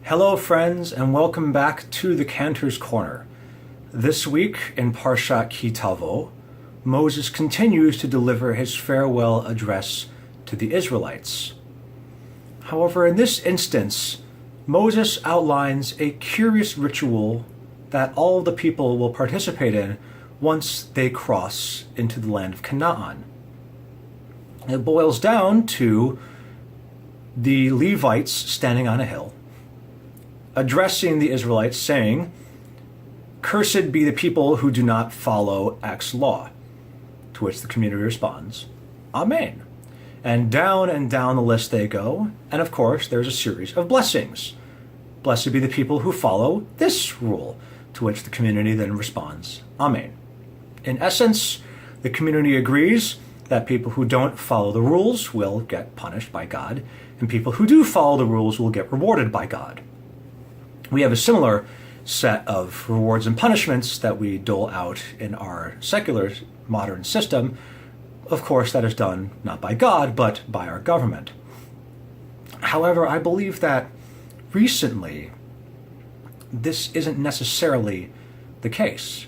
Hello, friends, and welcome back to the Cantor's Corner. This week in Parasha Tavo, Moses continues to deliver his farewell address to the Israelites. However, in this instance, Moses outlines a curious ritual that all the people will participate in once they cross into the land of Canaan. It boils down to the Levites standing on a hill, addressing the Israelites, saying, "Cursed be the people who do not follow X law," to which the community responds, "Amen." And down the list they go, and of course there's a series of blessings. "Blessed be the people who follow this rule," to which the community then responds, "Amen." In essence, the community agrees that people who don't follow the rules will get punished by God, and people who do follow the rules will get rewarded by God. We have a similar set of rewards and punishments that we dole out in our secular modern system. Of course, that is done not by God, but by our government. However, I believe that recently, this isn't necessarily the case.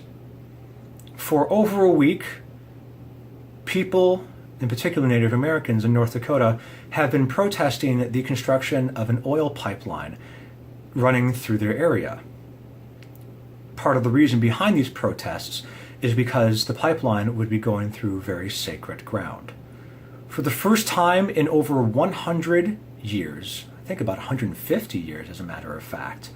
For over a week, people, in particular Native Americans in North Dakota, have been protesting the construction of an oil pipeline running through their area. Part of the reason behind these protests is because the pipeline would be going through very sacred ground. For the first time in over 100 years, I think about 150 years as a matter of fact,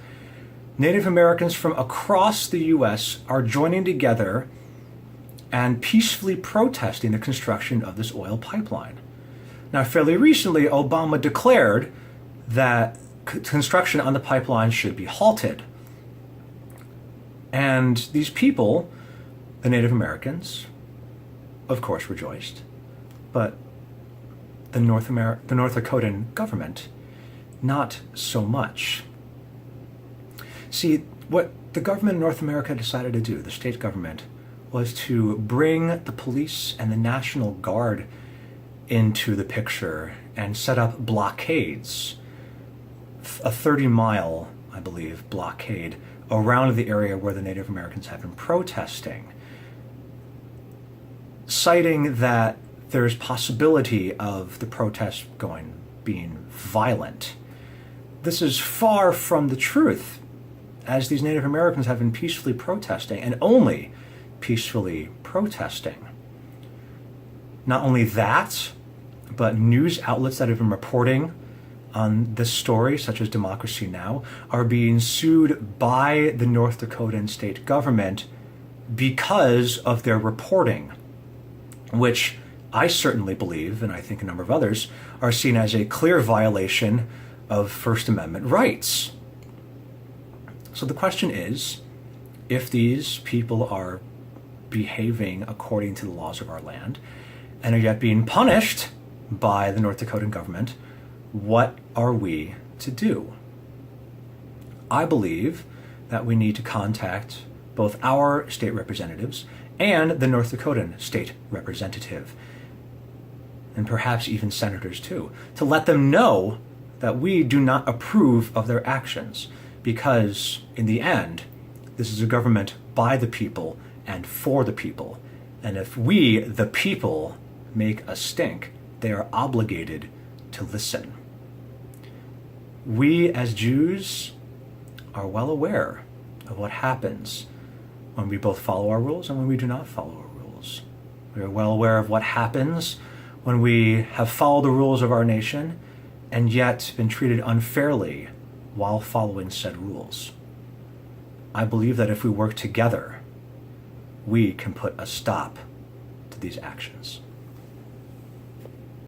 Native Americans from across the U.S. are joining together and peacefully protesting the construction of this oil pipeline. Now, fairly recently, Obama declared that construction on the pipeline should be halted. And these people, the Native Americans, of course rejoiced, but the North Dakotan government, not so much. See, what the government in North America decided to do, the state government, was to bring the police and the National Guard into the picture and set up blockades, a 30-mile, I believe, blockade around the area where the Native Americans have been protesting, citing that there's possibility of the protest being violent. This is far from the truth, as these Native Americans have been peacefully protesting, and only peacefully protesting. Not only that, but news outlets that have been reporting on this story, such as Democracy Now!, are being sued by the North Dakotan state government because of their reporting, which I certainly believe, and I think a number of others, are seen as a clear violation of First Amendment rights. So the question is, if these people are behaving according to the laws of our land and are yet being punished by the North Dakotan government, what are we to do? I believe that we need to contact both our state representatives and the North Dakotan state representative, and perhaps even senators too, to let them know that we do not approve of their actions, because in the end, this is a government by the people and for the people. And if we, the people, make a stink, they are obligated to listen. We as Jews are well aware of what happens when we both follow our rules and when we do not follow our rules. We are well aware of what happens when we have followed the rules of our nation and yet been treated unfairly while following said rules. I believe that if we work together, we can put a stop to these actions.